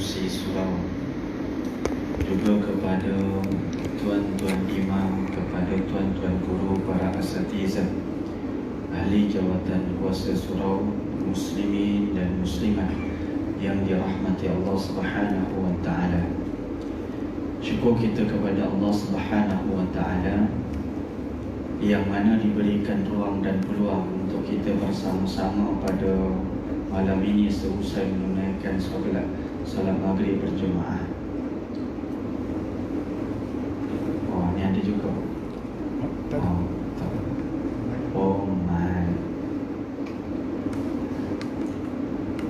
pengerusi surau, juga kepada tuan-tuan imam, kepada tuan-tuan guru, para asatizah, ahli jawatan kuasa surau, muslimin dan muslimat yang dirahmati Allah Subhanahu wa taala. Syukur kita kepada Allah Subhanahu wa taala yang mana diberikan ruang dan peluang untuk kita bersama-sama pada malam ini seusai menunaikan solat maghrib berjemaah. Oh, ni ada juga. Oh my.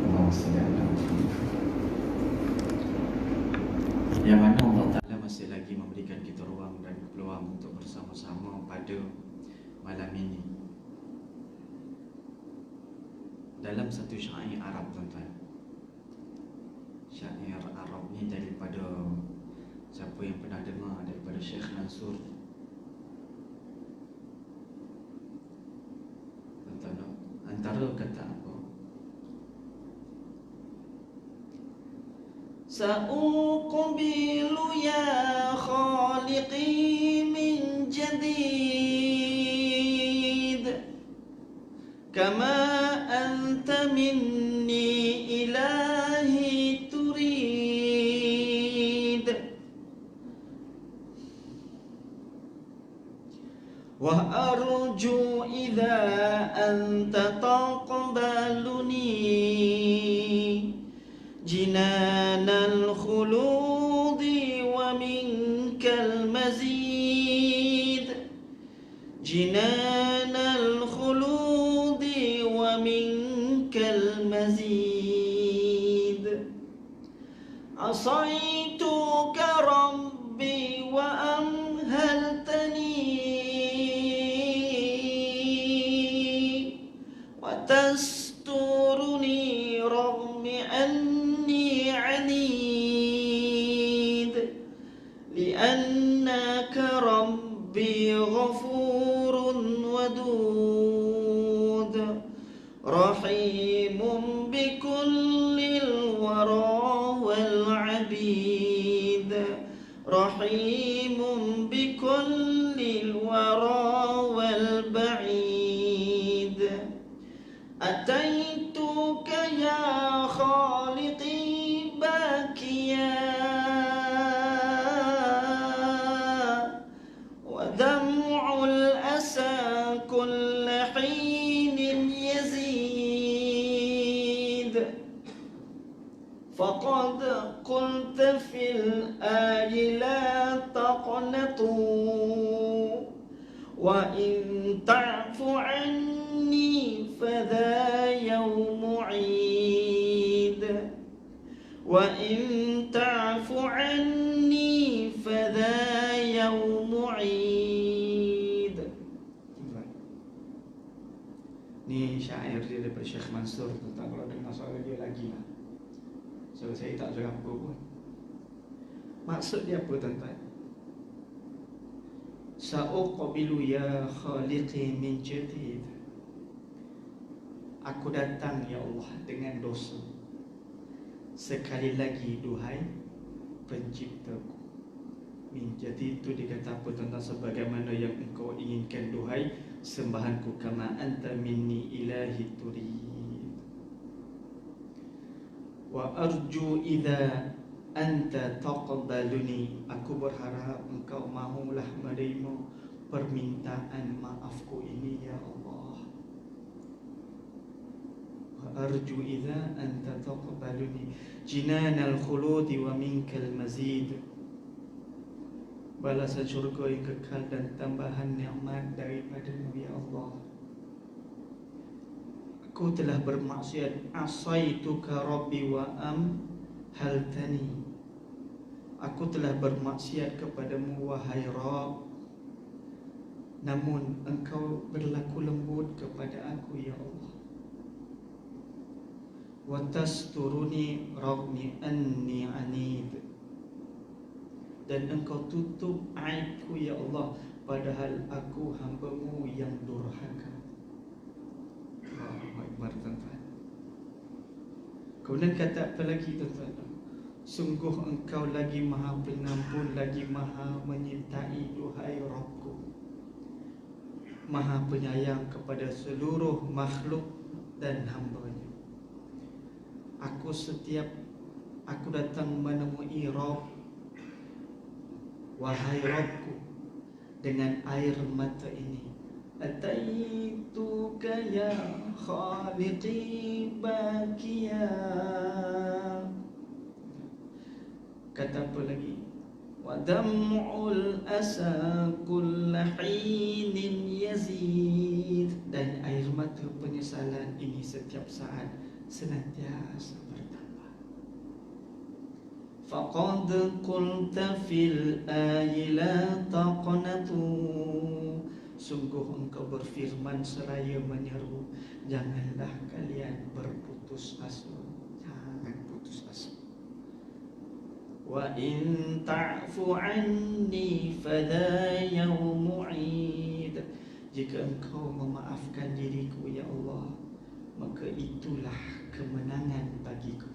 Allah SWT. Yang mana Allah Ta'ala masih lagi memberikan kita ruang dan peluang untuk bersama-sama pada malam ini. Dalam satu syair Arab, tuan-tuan. Syair Arab ni daripada, siapa yang pernah dengar, daripada Syekh Mansur. Tuan-tuan, antara kata apa? Sa'uqbilu ya khaliqi min jadid, kama anta minni ilahi turid, wa arju idha anta taqbaluni jinanal khuludi wa minkal mazid, jinanal khuludi wa minkal mazid. Asaituka rabbi wa amhaltani wa tasturuni raghmi anni anid, liannaka rabbi ghafurun wadud, rahimun bikullil wara wal abid, rahimun bikullil wara wal ba'id. Ataituka ya khaliqi bakiya wa dam'ul asa kulla hinin yazid, faqad qulta fil ayi la taqnatu, wa in ta'fu anni fadha yawmu 'id, wa in ta'fu anni fadha yawmu 'id. Ni syair dia daripada Syekh Mansur. Tentang kalau dengar suara dia lagi lah. So saya tak suara apa pun. Maksud dia apa, tuan-tuan? Sa'uqbilu ya khaliqi min jadid, aku datang ya Allah dengan dosa sekali lagi, duhai penciptaku. Min jadid itu dikata apa, tuan-tuan? Sebagaimana yang engkau inginkan, duhai sembahanku. Kama anta minni ilahi turid, wa arju idha anta taqbaluni, aku berharap engkau mahulah menerima permintaan maafku ini ya Allah. Wa arju idza anta taqbaluni jinanal khuludi wa minkal mazid, balasan syurga yang kekal dan tambahan nikmat daripadamu ya Allah. Aku telah bermaksiat, asaituka rabbi wa amhaltani, aku telah bermaksiat kepadamu wahai Rabb, namun engkau berlaku lembut kepada aku ya Allah. Wa tasturuni raghmi anni anid, dan engkau tutup aibku ya Allah, padahal aku hamba-Mu yang durhaka. Allahu Akbar, tuan-tuan. Kemudian kata apa lagi, tuan-tuan? Sungguh Engkau lagi Maha Pengampun, lagi Maha menyintai, duhai Rabbku, Maha penyayang kepada seluruh makhluk dan hamba-Nya. Aku datang menemui Rabb, wahai Rabbku, dengan air mata ini. Ataituka ya khaliqi bakiya. Kata apa lagi? Wa dam'ul asa kulla hinin yazid. Dan air mata penyesalan ini setiap saat senantiasa bertambah. Faqad qulta fil ayi la taqnatu. Sungguh Engkau berfirman seraya menyeru, janganlah kalian berputus asa. Jangan putus asa. Wa in ta'fu anni fadha yawmu 'id. Jika Engkau memaafkan diriku ya Allah, maka itulah kemenangan bagiku.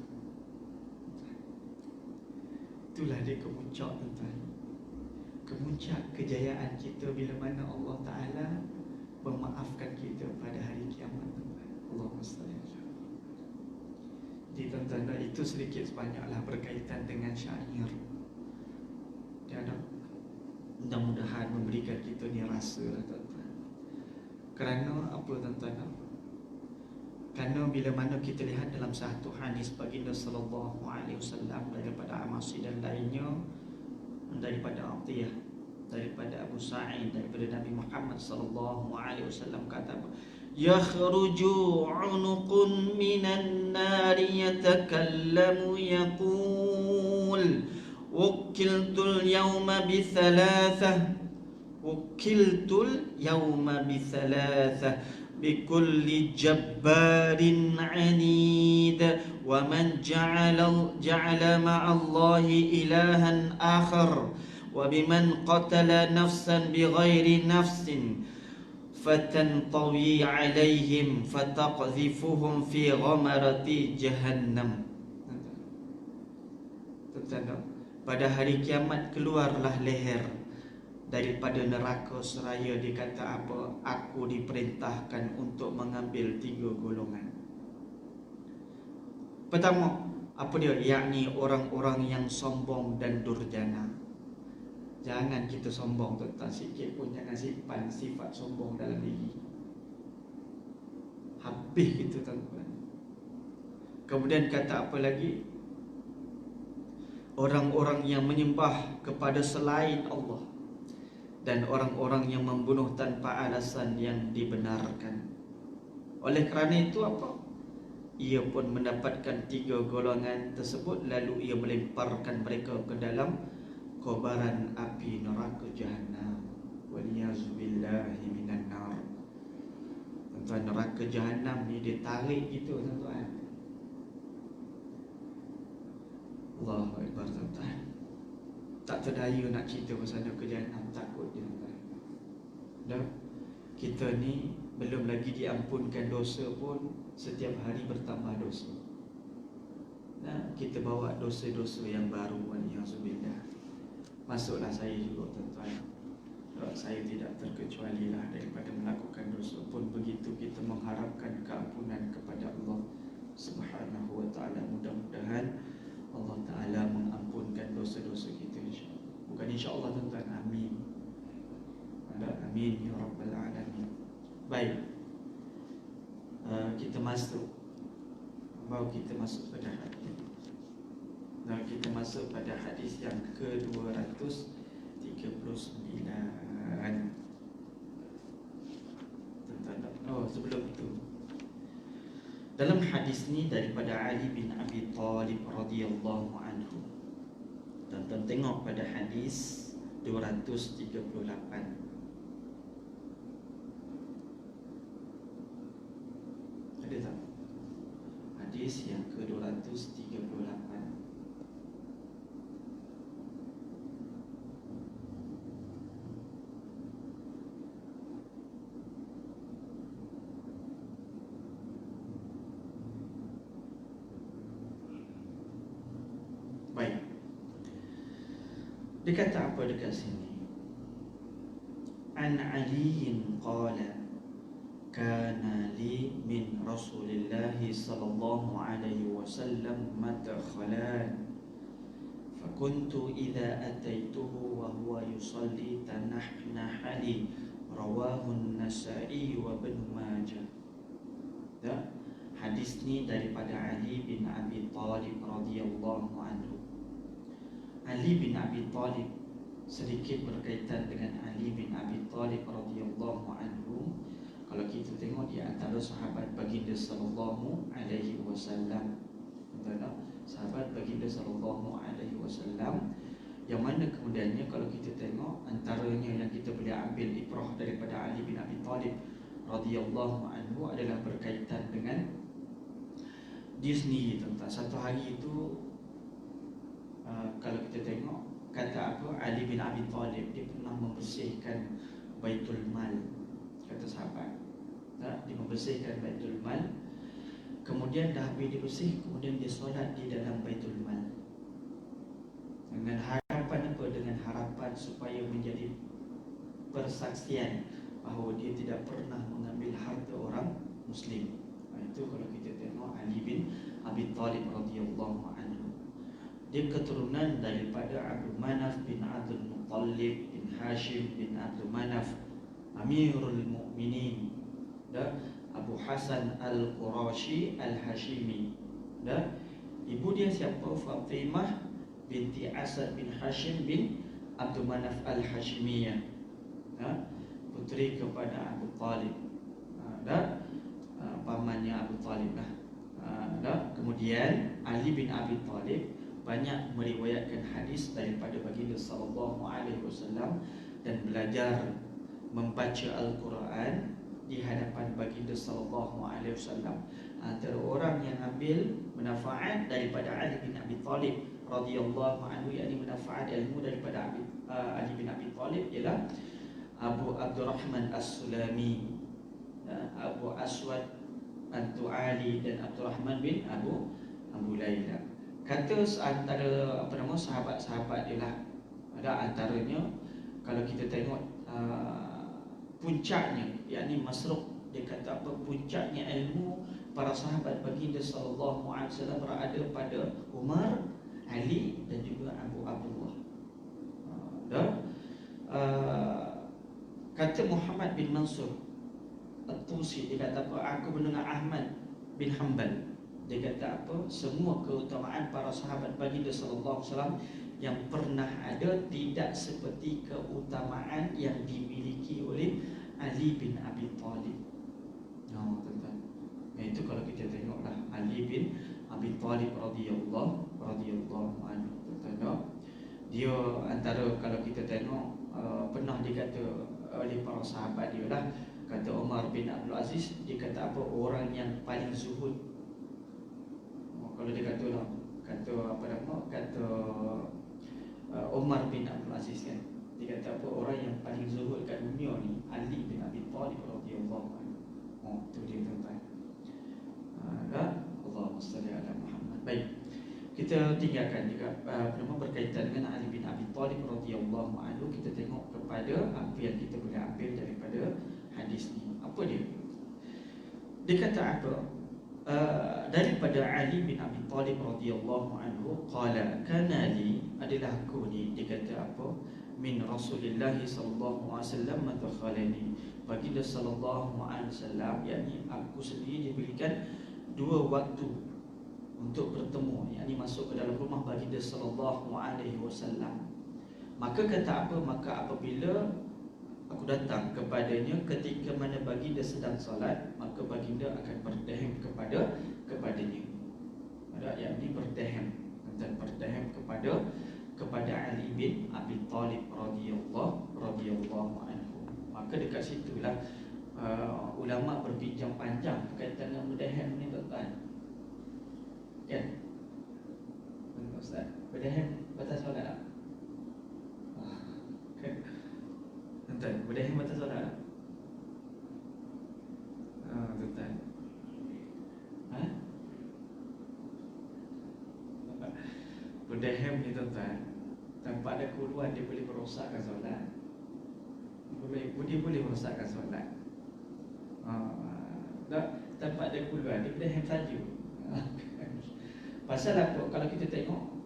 Itulah dia kemuncak, tuan-tuan. Kemuncak kejayaan kita bila mana Allah Ta'ala memaafkan kita pada hari kiamat, tuan-tuan. Allahumma salli ala. Jadi tuan-tuan, itu sedikit sebanyaklah berkaitan dengan syair. Ya, mudah-mudahan memberikan kita ni rasa lah, tuan-tuan. Kerana apa, tuan-tuan? Kerana bila mana kita lihat dalam satu hadis baginda sallallahu alaihi wasallam daripada Amasi dan lainnya, daripada Atiyah, daripada Abu Sa'id, daripada Nabi Muhammad sallallahu alaihi wasallam kata, yakhruju 'unuqun minan nari yatakallamu yaqul wukiltul yawma bithalatha bikulli jabbarin 'anid wa man ja'ala ma'allahi ilahan akhar wa biman qatala nafsan bighairi nafsin fatantawi 'alaihim fataqdhifuhum fi ghamarati jahannam. Pada hari kiamat keluarlah leher daripada neraka seraya dikata apa? Aku diperintahkan untuk mengambil 3 golongan. Pertama, apa dia? Yakni orang-orang yang sombong dan durjana. Jangan kita sombong, tuan-tuan. Sikit pun jangan simpan sifat sombong dalam diri. Habis gitu, tuan-tuan. Kemudian kata apa lagi? Orang-orang yang menyembah kepada selain Allah dan orang-orang yang membunuh tanpa alasan yang dibenarkan. Oleh kerana itu apa? Ia pun mendapatkan 3 golongan tersebut, lalu ia melemparkan mereka ke dalam kobaran api neraka Jahannam. Waliyazubillahi minan nar. Tuan-tuan, neraka Jahannam ni dia tarik gitu, tuan-tuan. Allahu Akbar, tuan-tuan. Tak terdaya nak cerita pasal neraka Jahannam, takut dia, tuan-tuan. Dah, kita ni belum lagi diampunkan dosa pun setiap hari bertambah dosa. Nah, kita bawa dosa-dosa yang baru. Waliyazubillah. Masuklah saya juga, tuan-tuan. Saya tidak terkecuali lah daripada melakukan dosa. Pun begitu kita mengharapkan keampunan kepada Allah Subhanahu wa ta'ala. Mudah-mudahan Allah Ta'ala mengampunkan dosa-dosa kita, insyaAllah. Bukan insyaAllah, tuan-tuan, amin. Amin ya Rabbal Alamin. Baik, kita masuk pada hadis. Kita masuk pada hadis yang ke-239. Sebelum itu, dalam hadis ni daripada Ali bin Abi Talib radhiyallahu anhu. Tonton tengok pada hadis 238. Ada tak? Hadis yang ke-238. Baik. Dia kata apa dekat sini? An Aliyin qala kana li min Rasulillah sallallahu alaihi wasallam madkhalan fakuntu idza ataituhu wa huwa yusalli tanahnaha li rawahu an-Nasa'i wa Ibn Majah. Hadis ni daripada Ali bin Abi Thalib radhiyallahu anhu. Ali bin Abi Thalib, sedikit berkaitan dengan Ali bin Abi Thalib radhiyallahu anhu. Kalau kita tengok dia antara sahabat baginda sallallahu alaihi wasallam. Betul? Sahabat baginda sallallahu alaihi wasallam yang mana kemudiannya kalau kita tengok antaranya yang kita boleh ambil ibrah daripada Ali bin Abi Thalib radhiyallahu anhu adalah berkaitan dengan dia sendiri tentang satu hari itu kalau kita tengok kata apa Ali bin Abi Thalib dia pernah membersihkan Baitul Mal, kata sahabat. Dia membersihkan Baitul Mal. Kemudian dah habis dia bersih, kemudian dia solat di dalam Baitul Mal. Dengan harapan apa? Dengan harapan supaya menjadi persaksian bahawa dia tidak pernah mengambil harta orang Muslim. Itu kalau kita tengok Ali bin Abi Thalib radhiyallahu anhu. Dia keturunan daripada Abdul Manaf bin Abdul Muttalib bin Hashim bin Abdul Manaf Amirul Mu'minin, Abu Hasan Al-Qurashi Al-Hashimi. Ibu dia siapa? Fatimah binti Asad bin Hashim bin Abdul Manaf Al-Hashimiyah, puteri kepada Abu Talib, pamannya Abu Talib lah. Kemudian Ali bin Abi Talib banyak meriwayatkan hadis daripada baginda sallallahu alaihi wasallam dan belajar membaca Al-Quran di hadapan baginda sallallahu alaihi wasallam. Antara orang yang ambil manfaat daripada Ali bin Abi Talib radhiyallahu anhu, yakni manfaat ilmu daripada Ali bin Abi Talib ialah Abu Abdurrahman As-Sulami, Abu Aswad Al-Tu'ali dan Abdurrahman bin Abu Layla. Kata antara sahabat-sahabat dia lah. Ada antaranya kalau kita tengok puncaknya, yakni Masruq, dia kata apa? Puncaknya ilmu para sahabat baginda sallallahu alaihi wasallam berada pada Umar, Ali dan juga Abu Abdullah. Kata Muhammad bin Mansur At-Tusi, dia kata apa? Aku mendengar Ahmad bin Hanbal, dia kata apa? Semua keutamaan para sahabat baginda sallallahu alaihi wasallam yang pernah ada tidak seperti keutamaan yang dimiliki oleh Ali bin Abi Thalib. Tuan-tuan. Itu kalau kita tengoklah Ali bin Abi Thalib radhiyallahu anhu. Tuan-tuan. Dia antara kalau kita tengok pernah dikata oleh para sahabat dia lah, kata Umar bin Abdul Aziz, dia kata apa? Orang yang paling zuhud. Kalau dia kata lah, kata apa nama? Kata Umar bin Abdul Aziz kan. Dia kata apa? Orang yang paling zuhud kat dunia ni Ali bin Abi Thalib radhiyallahu anhu. Itu dia tuan-tuan. Allahumma salli ala Muhammad. Baik. Kita tinggalkan juga nama berkaitan dengan Ali bin Abi Thalib radhiyallahu anhu. Kita tengok kepada apa yang kita boleh ambil daripada hadis ni. Apa dia? Dia kata apa? Daripada Ali bin Abi Thalib radhiyallahu anhu qala kana li, adalah aku ni, dia kata apa? Min Rasulillah sallallahu alaihi wasallam madkhalani, baginda sallallahu alaihi wasallam, yakni aku sendiri diberikan dua waktu untuk bertemu, yakni masuk ke dalam rumah baginda sallallahu alaihi wasallam. Maka kata apa? Maka apabila aku datang kepadanya ketika mana baginda sedang solat, maka baginda akan berdahem kepadanya. Ada yakni berdahem, dan berdahem kepada Ali bin Abi Thalib radhiyallahu anhu. Maka dekat situlah ulama berbincang panjang berkaitan dengan berdahem ni, tuan-tuan. Kan? Ustaz, berdahem batas solat tak? Tuan-tuan, berdahem batas solat tak? Tuan-tuan. Berdahem ni tuan-tuan, Tanpa ada keperluan dia boleh merosakkan solat. Dia boleh merosakkan solat. Tanpa ada keperluan dia boleh hem saja. Pasal apa? Kalau kita tengok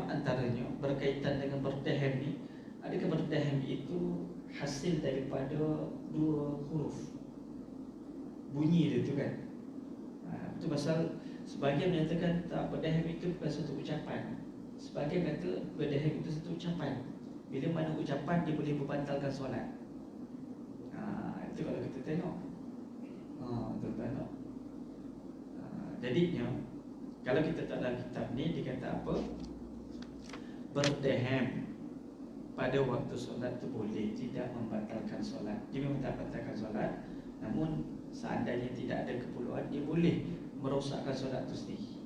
antaranya, berkaitan dengan berdahem ni, adakah berdahem itu hasil daripada dua huruf bunyi dia tu kan? Itu pasal sebahagian menyatakan tak, berdahem itu bukan satu ucapan. Sebahagian kata berdahem itu satu ucapan. Bila mana ucapan dia boleh membatalkan solat. Itu kalau kita tengok. Tuan-tuan. Jadinya kalau kita tak dalam kitab ni, dia kata apa? Berdahem pada waktu solat tu boleh, tidak membatalkan solat. Dia memang tak membatalkan solat, namun seandainya tidak ada keperluan, dia boleh merosakkan solat tu sendiri.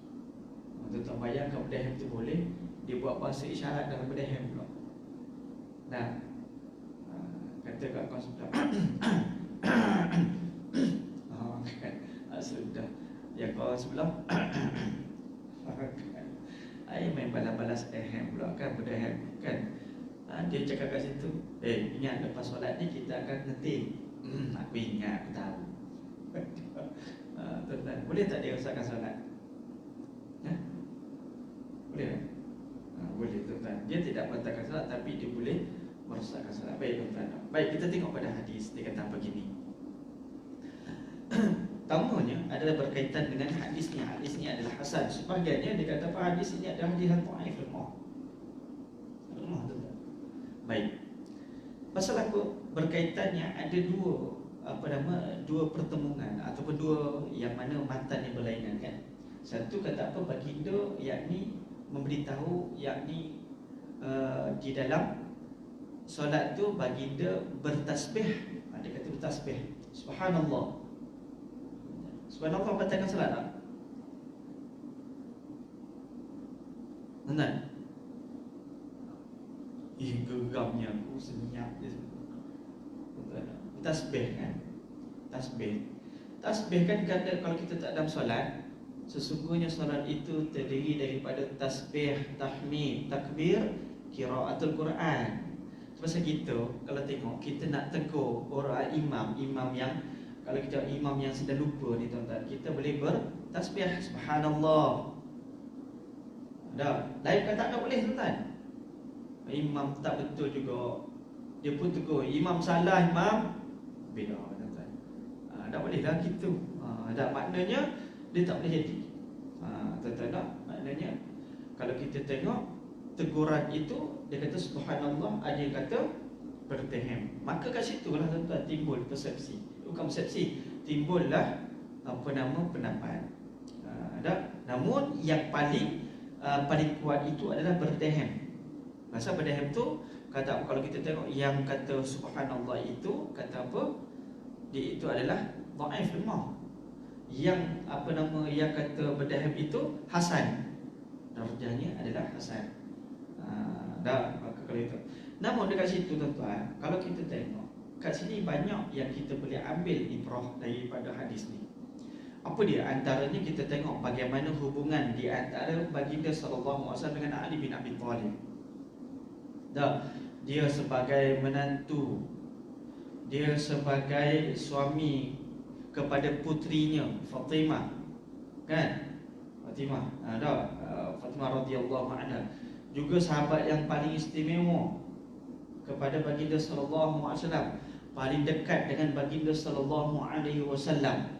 Tuan-tuan bayangkan berdahem tu boleh, dia buat bahasa isyarat dalam berdahem pula. Kata kat kau sebelah sudah. Ya kau sebelah main balas-balas pula kan, berdahem kan. Dia cakap kat situ, ingat lepas solat ni kita akan ngetik. Aku ingat, aku tahu. Tuan-tuan, boleh tak dia rosakkan solat? Boleh tak? Boleh tuan-tuan. Dia tidak membatalkan solat, tapi dia boleh merosakkan solat. Baik tuan-tuan. Baik, kita tengok pada hadis. Dia kata begini. Pertamanya adalah berkaitan dengan hadis ni. Hadis ni adalah hasan. Sebahagiannya dia kata apa, hadis ini adalah hadis yang dhaif, lemah. Baik. Pasal apa? Berkaitannya ada dua pertemuan ataupun dua yang mana matan yang berlainan kan. Satu kata apa, baginda yakni memberitahu, yakni di dalam solat tu baginda bertasbih. Dia kata bertasbih, subhanallah. Subhanallah batalkan solat tak? Benar? Geramnya aku, senyap dia. Tasbih kan? Tasbih kan kata kalau kita tak dalam solat, sesungguhnya solat itu terdiri daripada tasbih, tahmid, takbir, qiraatul Quran. Sebab kita kalau tengok, kita nak tegur orang imam yang, kalau kita imam yang sedang lupa ni tuan-tuan, kita boleh bertasbih subhanallah. Lain kata tak boleh tuan-tuan. Imam tak betul juga, dia pun tegur, imam salah, imam beda tuan-tuan. Tak boleh lah gitu. Maknanya dia tak boleh jadi. Tuan-tuan tak? Maknanya kalau kita tengok teguran itu, dia kata subhanallah, ada yang kata berdahem. Maka kat situlah tuan-tuan timbul persepsi. Bukan persepsi, timbullah pendapat. Namun yang paling kuat itu adalah berdahem. Masa berdahem tu kata, kalau kita tengok yang kata subhanallah itu kata apa? Dia itu adalah dhaif, lemah. Yang yang kata berdahem itu hasan. Darjahnya adalah hasan. Maka kalau itu. Namun dekat situ tuan-tuan, kalau kita tengok kat sini banyak yang kita boleh ambil ibrah daripada hadis ni. Apa dia? Antaranya kita tengok bagaimana hubungan di antara baginda sallallahu alaihi wasallam dengan Ali bin Abi Thalib. Dia sebagai menantu, dia sebagai suami kepada putrinya Fatimah, kan? Fatimah radhiyallahu anha, juga sahabat yang paling istimewa kepada baginda sallallahu alaihi wasallam, paling dekat dengan baginda sallallahu alaihi wasallam.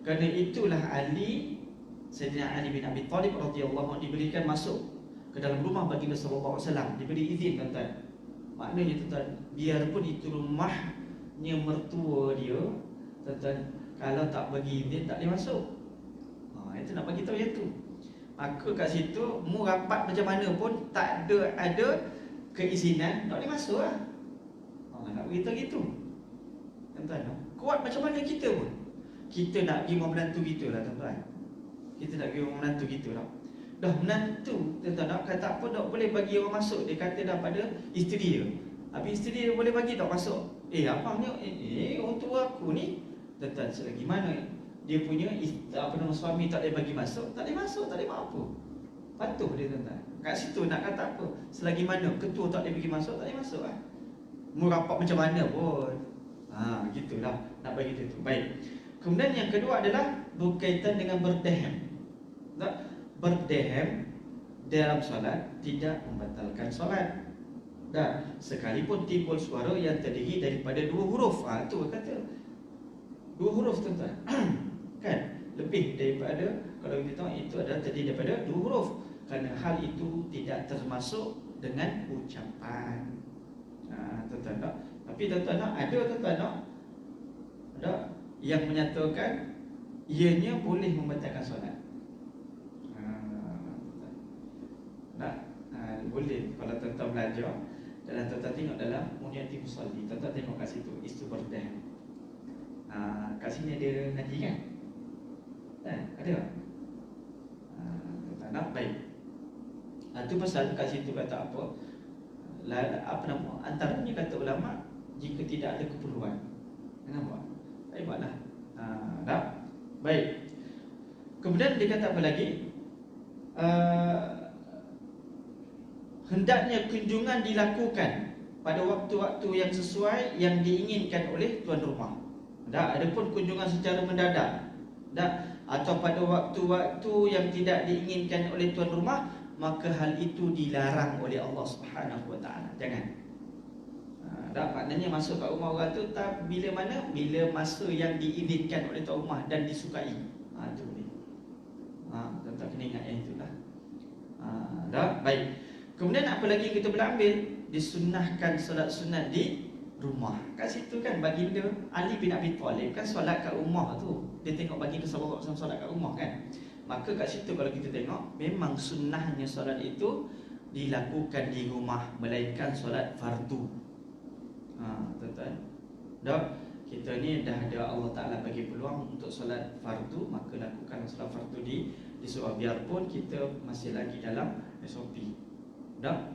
Kerana itulah Sayyidina Ali bin Abi Thalib radhiyallahu anhu diberikan masuk ke dalam rumah baginda sallallahu alaihi wasallam, diberi izin tuan-tuan. Maknanya tuan-tuan, biarpun itu rumahnya mertua dia, tuan-tuan, kalau tak bagi izin tak boleh masuk. Itu nak bagi tahu yang tu. Maka kat situ mu rapat macam mana pun tak ada keizinan, tak boleh masuk lah. Nak beritahu gitu. Tuan-tuan, kuat macam mana kita pun, kita nak pergi rumah menantu kita lah tuan-tuan. Kita nak pergi rumah menantu kita lah. Dah menantu, tuan-tuan, kata apa tak boleh bagi orang masuk. Dia kata dah pada isteri dia. Habis isteri dia boleh bagi tak masuk. Abangnya, orang tua aku ni, tuan-tuan, selagi mana dia punya suami tak boleh bagi masuk, tak boleh masuk, tak boleh buat apa. Patuh dia tuan-tuan. Kat situ nak kata apa? Selagi mana ketua tak boleh pergi masuk, tak boleh masuk lah. Mau rapat macam mana pun. Gitulah nak bagi dia tu. Baik. Kemudian yang kedua adalah berkaitan dengan berdehem. Tak? Berdehem dalam solat tidak membatalkan solat. Dan sekalipun timbul suara yang terdiri daripada 2 huruf. Itu kata 2 huruf tuan-tuan. Kan? Lebih daripada, kalau kita tahu itu adalah terdiri daripada 2 huruf. Kerana hal itu tidak termasuk dengan ucapan. Tuan-tuan tak? Tapi tuan-tuan tak? Ada tuan-tuan tak? Ada yang menyatakan ianya boleh membatalkan solat. Boleh kalau tuan-tuan belajar. Dan tuan-tuan tengok dalam Muniyati Musalli, tuan-tuan tengok kat situ istu berdehem. Kat sini ada ngaji kan? Ada tak? Tuan-tuan nak? Baik. Itu pasal kat situ kata apa? Antaranya kata ulama, jika tidak ada keperluan. Kenapa? Baik buatlah. Tak? Baik. Kemudian dia kata apa lagi? Hendaknya kunjungan dilakukan pada waktu-waktu yang sesuai yang diinginkan oleh tuan rumah. Adapun kunjungan secara mendadak, atau pada waktu-waktu yang tidak diinginkan oleh tuan rumah, maka hal itu dilarang oleh Allah Subhanahu Wa Taala. Jangan. Maknanya masuk kat rumah orang tu bila mana? Bila masa yang diizinkan oleh tuan rumah dan disukai. Itu boleh. Tak kena ingat yang itulah. Baik. Kemudian apa lagi kita boleh ambil? Disunnahkan solat sunat di rumah. Kat situ kan baginda Ali bin Abi Thalib kan solat kat rumah tu. Dia tengok baginda sallallahu alaihi wasallam solat kat rumah kan. Maka kat situ kalau kita tengok, memang sunnahnya solat itu dilakukan di rumah, melainkan solat fardu. Tuan-tuan. Kita ni dah ada Allah Ta'ala bagi peluang untuk solat fardu, maka lakukan solat fardu di surau, biarpun kita masih lagi dalam SOP.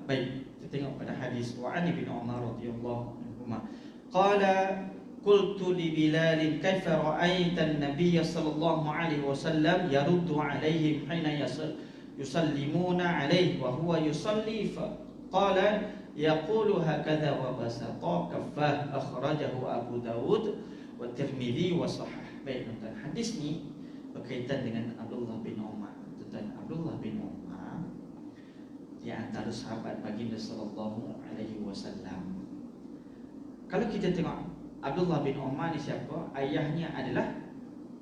Baik, kita tengok pada hadis Wa'ani bin Umar radhiyallahu anhu. Qala qultu li Bilal kaifa ra'aita an-nabiy sallallahu alaihi wasallam yaruddu alaihim hina yusallimuna alaihi wa huwa yusalli, fa qala yaqulu hakadha wa basata kaffah, akhrajahu Abu Dawud wa Tirmidzi wa sahih. Baik tuan-tuan, hadis ni berkaitan dengan Abdullah bin Umar. Tuan-tuan, Abdullah bin Umar di antara sahabat baginda sallallahu alaihi wasallam. Kalau kita tengok Abdullah bin Umar ni siapa? Ayahnya adalah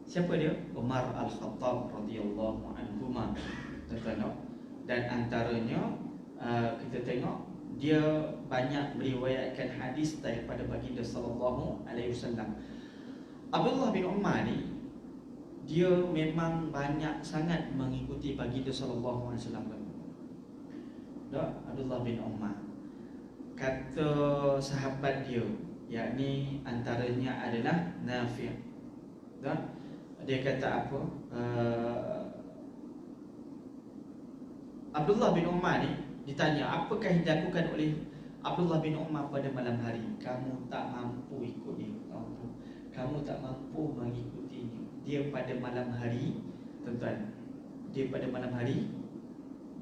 siapa dia? Umar Al-Khattab radhiyallahu anhu. Tuan-tuan, dan antaranya kita tengok dia banyak meriwayatkan hadis daripada baginda sallallahu alaihi wasallam. Abdullah bin Umar ni dia memang banyak sangat mengikuti baginda sallallahu alaihi wasallam. Abdullah bin Umar, kata sahabat dia, yakni antaranya adalah Nafi'. Dia kata apa? Abdullah bin Umar ni ditanya, apakah yang dilakukan oleh Abdullah bin Umar pada malam hari? Kamu tak mampu ikut dia. Kamu tak mampu mengikutinya. Dia pada malam hari, tuan-tuan, dia pada malam hari,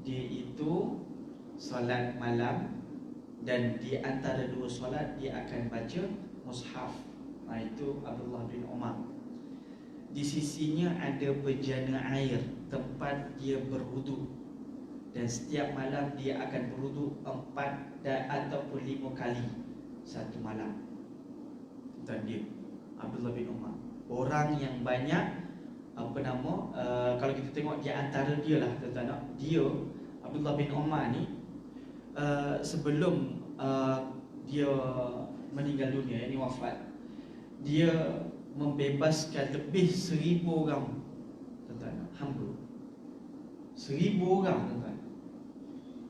dia itu solat malam, dan di antara 2 solat dia akan baca mushaf. Itu Abdullah bin Umar. Di sisinya ada bejana air, tempat dia berwudu, dan setiap malam dia akan berwudu 4 ataupun 5 kali satu malam. Dan dia Abdullah bin Umar, orang yang banyak kalau kita tengok di antara dia lah, tuan-tuan, dia Abdullah bin Umar ni sebelum dia meninggal dunia, ini wafat, dia membebaskan lebih 1000 orang, tuan-tuan, hamba. 1000 orang, tuan-tuan.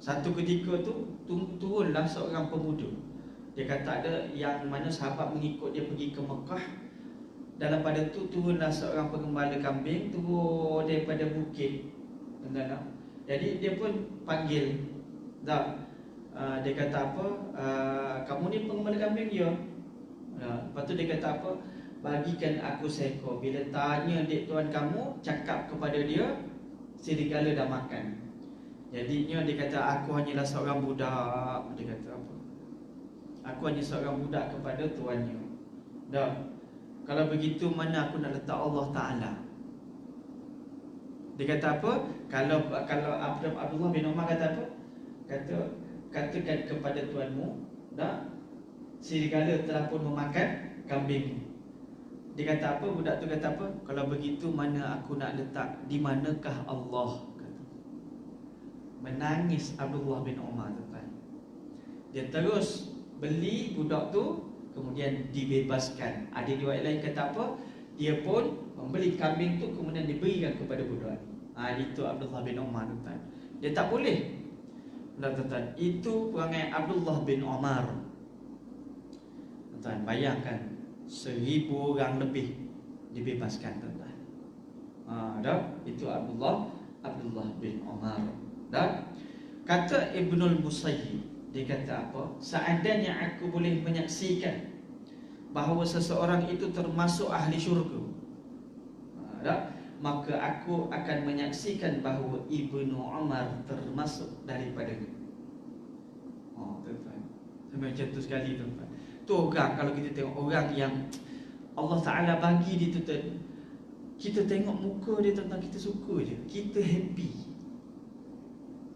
Satu ketika tu turunlah seorang pemuda. Dia kata ada yang mana sahabat mengikut dia pergi ke Mekah. Dalam pada tu turunlah seorang pengembala kambing, turun daripada bukit, tuan-tuan. Jadi dia pun panggil, dia kata apa? Kamu ni pengembala kambing? Ya. Lepas tu dia kata apa? Bagikan aku seekor. Bila tanya dek tuan kamu, cakap kepada dia serigala dah makan. Jadinya dia kata aku hanyalah seorang budak. Dia kata apa? Aku hanya seorang budak kepada tuannya. Dah. Kalau begitu mana aku nak letak Allah Ta'ala? Dia kata apa? Kalau Abdullah bin Umar kata apa? Katakan kepada tuanmu, dah, serigala telah pun memakan kambingmu. Dia kata apa? Budak tu kata apa? Kalau begitu mana aku nak letak, di manakah Allah? Kata. Menangis Abdullah bin Umar tuan. Dia terus beli budak tu, kemudian dibebaskan. Ada riwayat lain kata apa? Dia pun membeli kambing tu, kemudian diberikan kepada budak. Itu Abdullah bin Umar tuan. Dia tak boleh. Tuan, itu perangai Abdullah bin Umar. Tuan, bayangkan 1,000 orang lebih dibebaskan tuan. Itu Abdullah bin Umar. Dan kata Ibnul Musayyib, dia kata apa? Seandainya aku boleh menyaksikan bahawa seseorang itu termasuk ahli syurga, maka aku akan menyaksikan bahawa Ibnu Umar termasuk daripadanya. Tuan-tuan, sampai macam tu sekali tuan-tuan. Tu orang, kalau kita tengok orang yang Allah Ta'ala bagi dia tu, kita tengok muka dia tuan-tuan, kita suka je, kita happy.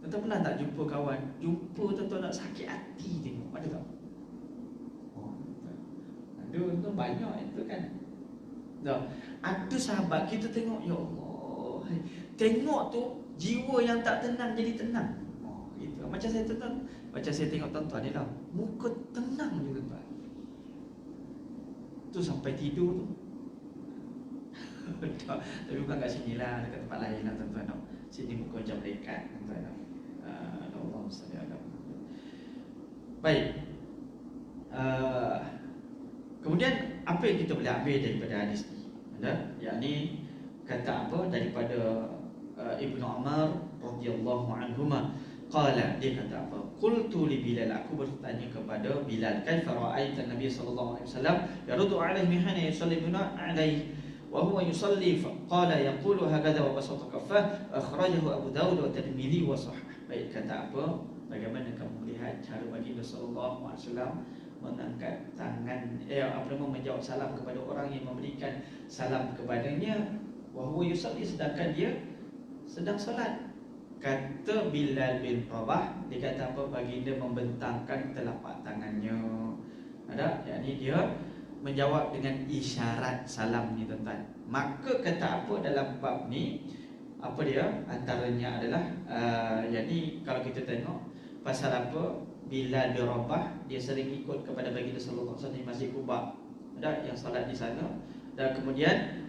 Tuan-tuan pernah tak jumpa kawan, jumpa tuan-tuan nak sakit hati tengok, ada tak? Ada tuan-tuan, banyak itu kan. Ada sahabat kita tengok, ya Allah, tengok tu jiwa yang tak tenang jadi tenang. Gitu. Macam saya tuan-tuan, macam saya tengok tuan-tuan ni lah, muka tenang je tuan-tuan. Tu sampai tidur tu. Tapi bukan kat sini lah, dekat tempat lain lah tuan-tuan. Sini muka macam malaikat tuan-tuan. Allah SWT. Baik. Kemudian apa yang kita boleh ambil daripada hadis ni? Yakni kata apa daripada Ibnu Umar radhiyallahu anhuma, qala, dia kata apa? Qultu li Bilal, aku bertanya kepada Bilal, kaifa ra'aita Nabi sallallahu alaihi wasallam yaruddu alaihi hina yusallimuna alaihi wa huwa yusalli, qala yaqulu hakadha wa basata kaffah, akhrajahu Abu Dawud wa Tirmidzi wa sahih. Baik, kata apa? Bagaimana kamu melihat cara baginda sallallahu alaihi wasallam mengangkat tangan, menjawab salam kepada orang yang memberikan salam kepadanya, wa huwa yusalli, sedangkan dia sedang salat. Kata Bilal bin Rabah, dia kata apa? Baginda membentangkan telapak tangannya. Yakni dia menjawab dengan isyarat salam ni tuan-tuan. Maka kata apa dalam bab ni, apa dia? Antaranya adalah yakni kalau kita tengok pasal apa, Bilal bin Rabah dia sering ikut kepada baginda sallallahu alaihi wasallam di Masjid Quba, yang salat di sana. Dan kemudian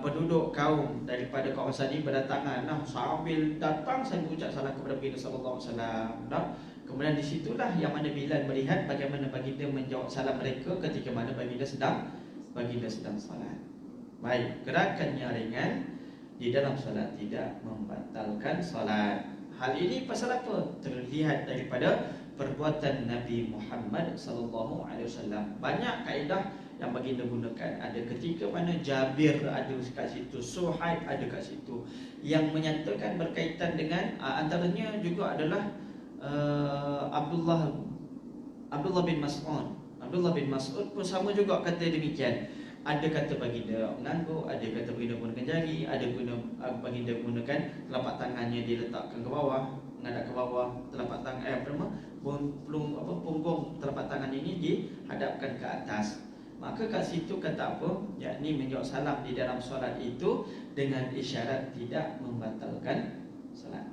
penduduk kaum daripada kawasan ini berdatangan, sambil datang saya mengucap salam kepada baginda sallallahu alaihi wasallam. Kemudian di situlah yang mana Bilal melihat bagaimana baginda menjawab salam mereka ketika mana baginda sedang salat. Baik, gerakannya ringan di dalam salat tidak membatalkan salat. Hal ini pasal apa? Terlihat daripada perbuatan Nabi Muhammad sallallahu alaihi wasallam. Banyak kaedah yang baginda gunakan. Ada ketika mana Jabir ada kat situ, Suhaib ada kat situ, yang menyatakan berkaitan dengan antaranya juga adalah Abdullah bin Mas'ud. Abdullah bin Mas'ud pun sama juga kata demikian. Ada kata baginda mengangguk, ada kata baginda gunakan jari, ada baginda gunakan telapak tangannya diletakkan ke bawah, menghadap ke bawah, telapak tangan punggung telapak tangan ini dihadapkan ke atas. Maka kat situ kata apa? Yakni menjawab salam di dalam solat itu dengan isyarat tidak membatalkan solat.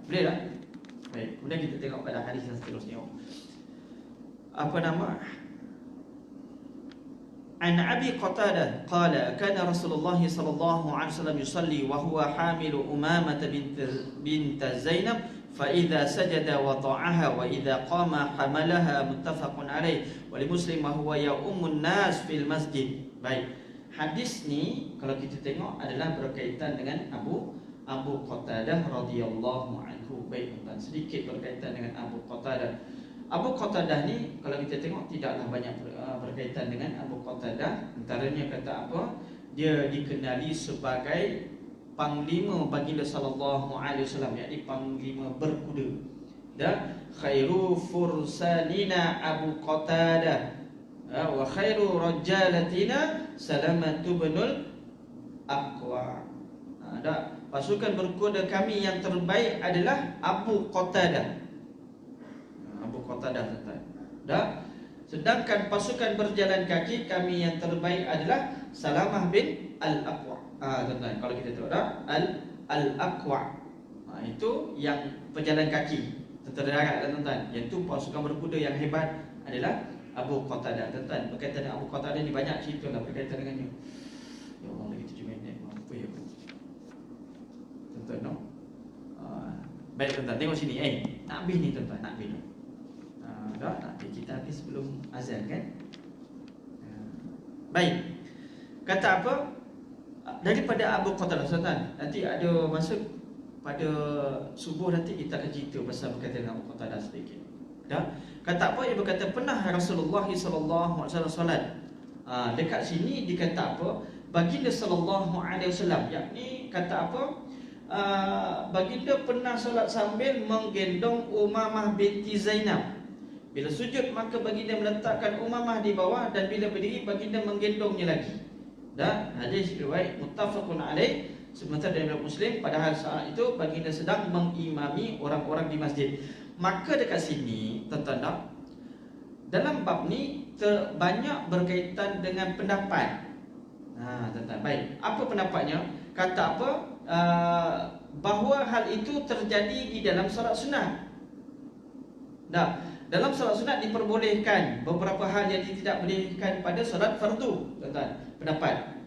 Boleh tak? Baik, kemudian kita tengok pada hadis yang seterusnya. Apa nama? An Abi Qatadah qala kana Rasulullah sallallahu alaihi wasallam yusalli wa huwa hamilu Umamah bint Zainab fa idza sajada wada'aha wa idza qama hamalaha, muttafaqun alaih, wa li Muslim wa huwa ya'ummun nas fil masjid. Baik, hadis ni kalau kita tengok adalah berkaitan dengan Abu Qatadah radhiyallahu anhu. Baik tuan, sedikit berkaitan dengan Abu Qatadah. Abu Qatadah ni kalau kita tengok tidaklah banyak berkaitan dengan Abu Qatadah. Antaranya kata apa? Dia dikenali sebagai panglima baginda sallallahu alaihi wasallam, yakni panglima berkuda. Dan khairu fursanina Abu Qatadah wa khairu rajalatina Salamatu binul Aqwa. Pasukan berkuda kami yang terbaik adalah Abu Qatadah. Abu Qatadah tuan. Sedangkan pasukan berjalan kaki kami yang terbaik adalah Salamah bin Al-Aqwa. Tuan-tuan, kalau kita tahu Al-Aqwa, itu yang pejalan kaki terdarat, tuan-tuan. Iaitu pasukan berkuda yang hebat adalah Abu Qatadah. Tuan-tuan, berkaitan dengan Abu Qatadah ni banyak cerita lah berkaitan dengannya. Ya Allah, lagi 7 minit. Apa ya? Tuan-tuan, no? Baik tuan-tuan, tengok sini. Nak habis ni tuan-tuan, nak habis ni. Nanti kita habis sebelum azan kan. Baik. Kata apa? Daripada Abu Qatadah, tuan-tuan. Nanti ada masuk pada subuh nanti kita akan cerita pasal berkaitan dengan Abu Qatadah sedikit. Kata apa? Ia berkata pernah Rasulullah sallallahu alaihi wasallam solat. Dekat sini dikata apa? Baginda sallallahu alaihi wasallam, yakni kata apa? Baginda pernah solat sambil menggendong Umamah binti Zainab. Bila sujud maka baginda meletakkan Umamah di bawah, dan bila berdiri baginda menggendongnya lagi. Dan hadis riwayat muttafaqun alaih, sementara dari Muslim, padahal saat itu baginda sedang mengimami orang-orang di masjid. Maka dekat sini tuan-tuan, dalam bab ni banyak berkaitan dengan pendapat. Tuan-tuan, baik. Apa pendapatnya? Kata apa? Bahawa hal itu terjadi di dalam solat sunat. Dalam solat sunat diperbolehkan beberapa hal yang tidak bolehkan pada solat fardu, tuan-tuan. Pendapat.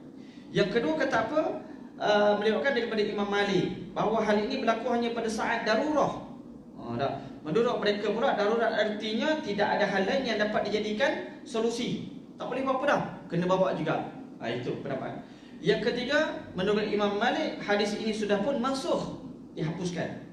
Yang kedua kata apa? Melihatkan daripada Imam Malik bahawa hal ini berlaku hanya pada saat darurah. Menurut mereka pula darurat artinya tidak ada hal lain yang dapat dijadikan solusi. Tak boleh buat apa dah, kena bawa juga. Itu pendapat. Yang ketiga, menurut Imam Malik, hadis ini sudah pun mansukh, dihapuskan.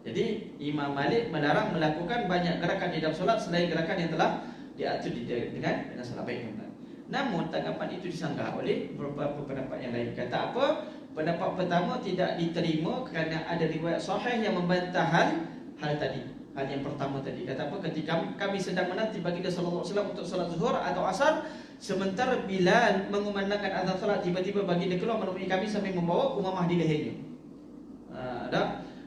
Jadi Imam Malik melarang melakukan banyak gerakan di dalam solat selain gerakan yang telah diatur dengan solat baik. Namun tanggapan itu disanggah oleh beberapa pendapat yang lain. Kata apa? Pendapat pertama tidak diterima kerana ada riwayat sahih yang membantah hal tadi. Hal yang pertama tadi. Kata apa? Ketika kami sedang menanti baginda sallallahu alaihi wasallam untuk solat zuhur atau asar, sementara Bilal mengumandangkan azan solat, tiba-tiba baginda keluar menemui kami sambil membawa Umamah di lehernya.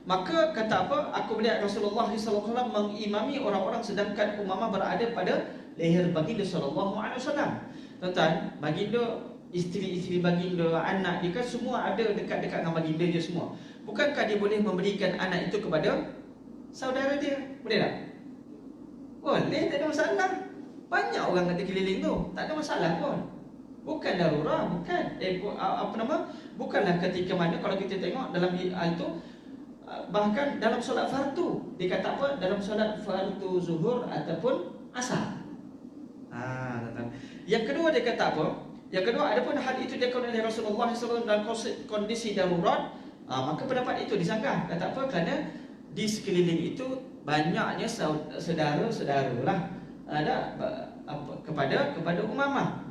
Maka kata apa? Aku melihat Rasulullah sallallahu alaihi wasallam mengimami orang-orang sedangkan Umamah berada pada leher baginda sallallahu alaihi wasallam. Tuan-tuan, baginda, isteri-isteri baginda, anak dia kan semua ada dekat-dekat dengan baginda je semua. Bukankah dia boleh memberikan anak itu kepada saudara dia? Boleh tak? Boleh, tak ada masalah. Banyak orang kata keliling tu, tak ada masalah pun. Bukan darurah, bukan. Bukanlah ketika mana kalau kita tengok dalam hal tu, bahkan dalam solat fardu, dia kata apa? Dalam solat fardu zuhur ataupun asar. Yang kedua dia kata apa? Yang kedua, adapun hal itu dilakukan oleh Rasulullah SAW dalam kondisi darurat, maka pendapat itu disanggah. Kata apa? Kerana di sekeliling itu banyaknya saudara-saudara lah kepada Umamah.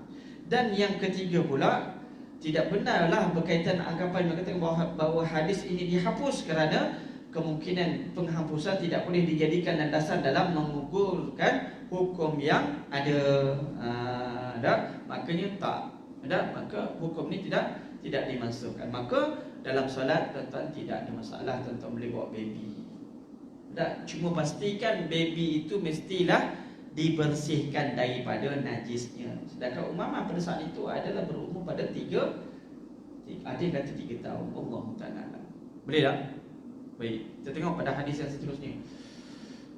Dan yang ketiga pula, tidak benarlah berkaitan anggapan mengatakan bahawa hadis ini dihapus kerana kemungkinan penghapusan tidak boleh dijadikan landasan dalam menggugurkan hukum yang ada. Makanya maka hukum ni tidak dimasukkan. Maka dalam solat tuan-tuan tidak ada masalah tuan-tuan boleh bawa baby. Cuma pastikan baby itu mestilah dibersihkan daripada najisnya. Sedangkan Umamah pada saat itu adalah berumur pada 3 tahun. Allah Ta'ala. Boleh tak? Baik, kita tengok pada hadis yang seterusnya.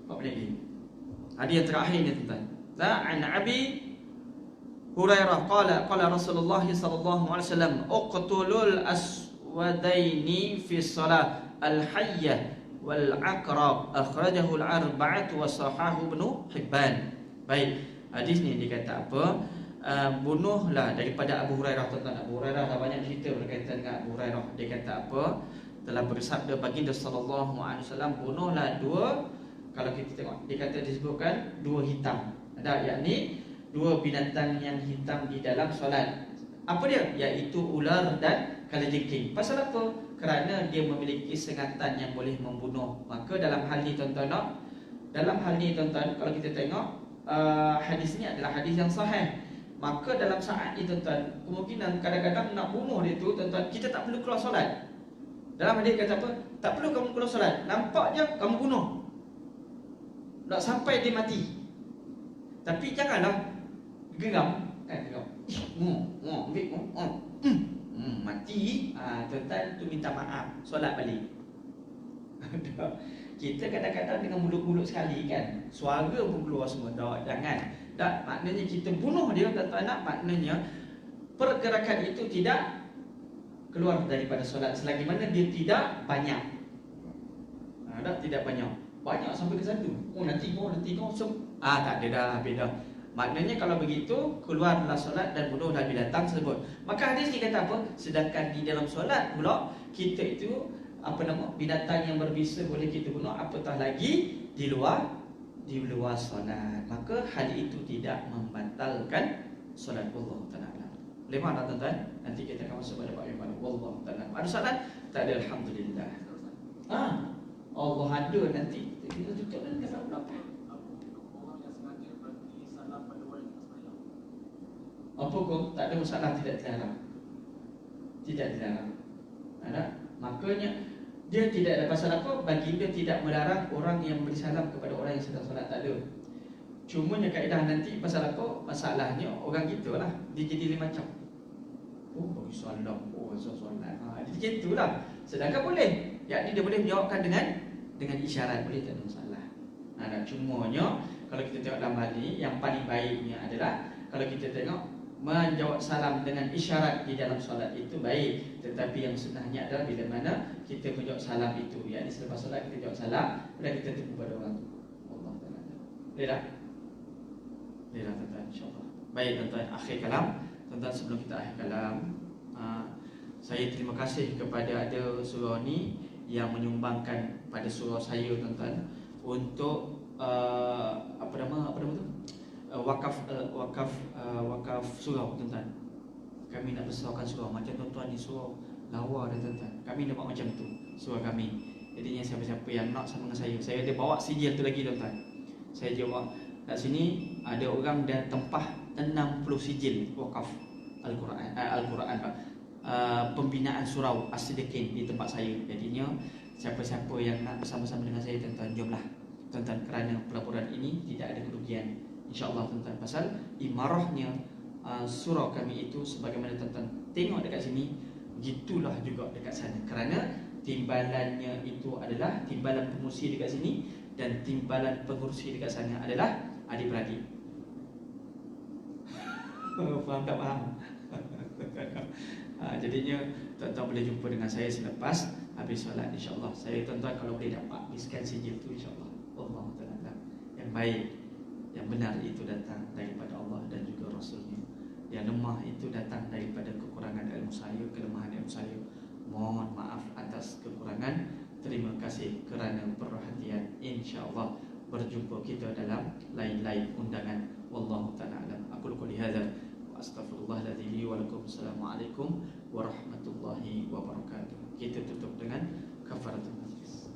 Apa lagi? Hadis yang terakhir ni tuan-tuan. An Abi Hurairah qala Rasulullah sallallahu alaihi wasallam uqtulul aswadaini fi shalah al-hayyah wal aqrab akhrajahu al-arba'ah wa sahahu Ibn Hibban. Baik, hadis ni dia kata apa? Bunuhlah daripada Abu Hurairah, tuan-tuan. Abu Hurairah dah banyak cerita berkaitan dengan Abu Hurairah. Dia kata apa? Telah bersabda baginda sallallahu alaihi wasallam, bunuhlah dua, kalau kita tengok dia kata disebutkan dua hitam. Yakni dua binatang yang hitam di dalam solat. Apa dia? Iaitu ular dan kalajengking. Pasal apa? Kerana dia memiliki sengatan yang boleh membunuh. Maka dalam hal ni tuan-tuan, kalau kita tengok hadis ni adalah hadis yang sahih. Maka dalam saat ni tuan-tuan, kemungkinan kadang-kadang nak bunuh dia tu tuan-tuan, kita tak perlu keluar solat. Dalam hadis kata apa? Tak perlu kamu keluar solat. Nampak je kamu bunuh. Nak sampai dia mati. Tapi janganlah geram. Geram. Mati. Tuan-tuan tu minta maaf, solat balik. Kita kadang-kadang dengan mulut-mulut sekali kan, suara pun keluar semua. Jangan. Tak, maknanya kita bunuh dia, tuan-tuan nak, maknanya pergerakan itu tidak keluar daripada solat selagi mana dia tidak banyak. Tidak banyak. Banyak sampai ke satu. Nanti kau tak ada dah, beda. Maknanya kalau begitu, keluarlah solat dan bunuhlah binatang tersebut. Maka hadis ni kata apa? Sedangkan di dalam solat pula, kita itu binatang yang berbisa boleh kita bunuh, apatah lagi di luar solat. Maka hal itu tidak membatalkan solat. Allah Ta'ala. Boleh mana tuan-tuan? Nanti kita akan masuk pada bab yang baru. Allah Ta'ala. Ada solat? Tak ada, alhamdulillah. Allah ada nanti. Kita tutup dan kata berapa? Apa kau? Tak ada masalah, tidak dilarang. Tidak dilarang. Makanya dia tidak ada pasal apa, baginda tidak melarang orang yang beri salam kepada orang yang sedang solat, tak ada. Cumanya kaedah nanti pasal apa, masalahnya orang kita lah, dia jadi macam bagi salam, solat. Jadi gitulah. Sedangkan boleh, yakni dia boleh menjawabkan dengan isyarat, boleh, tak ada masalah. Cumanya kalau kita tengok dalam hal ni, yang paling baiknya adalah kalau kita tengok menjawab salam dengan isyarat di dalam solat itu baik. Tetapi yang sunnahnya adalah bila mana kita menjawab salam itu, yakni selepas solat kita jawab salam dan kita tunggu pada orang tu. Allah Ta'ala. Boleh tak? Boleh tak tuan-tuan, insyaAllah. Baik tuan-tuan, akhir kalam. Tuan-tuan, sebelum kita akhir kalam, saya terima kasih kepada ada surau ni yang menyumbangkan pada surau saya tuan-tuan untuk apa nama tu? Wakaf surau tuan-tuan. Kami nak besarkan surau macam tuan-tuan di surau Lawa dan tuan-tuan. Kami nak buat macam tu surau kami. Jadinya siapa-siapa yang nak sama dengan saya ada bawa sijil tu lagi tuan-tuan. Saya jawab kat sini ada orang dah tempah 60 sijil wakaf Al-Quran pembinaan surau As-Siddiqin di tempat saya. Jadinya siapa-siapa yang nak bersama-sama dengan saya tuan-tuan, jomlah tuan-tuan, kerana pelaburan ini tidak ada kerugian, InsyaAllah tuan-tuan. Pasal imarahnya surau kami itu sebagaimana tuan-tuan tengok dekat sini, gitulah juga dekat sana. Kerana timbalannya itu adalah timbalan pengurusi dekat sini dan timbalan pengurusi dekat sana adalah adik-beradik. Faham tak faham? Jadinya tuan-tuan boleh jumpa dengan saya selepas habis solat, insyaAllah. Saya tuan-tuan kalau boleh dapat habiskan sijil tu, insyaAllah. Allah Ta'ala. Yang baik, yang benar itu datang daripada Allah dan juga Rasulnya. Yang lemah itu datang daripada kekurangan ilmu saya, kelemahan ilmu saya. Mohon maaf atas kekurangan. Terima kasih kerana perhatian. InsyaAllah berjumpa kita dalam lain-lain undangan. Wallahu ta'ala alam. Aku qouli hadza wa astaghfirullahaladzim li wa lakum. Assalamualaikum warahmatullahi wabarakatuh. Kita tutup dengan kafaratul majlis.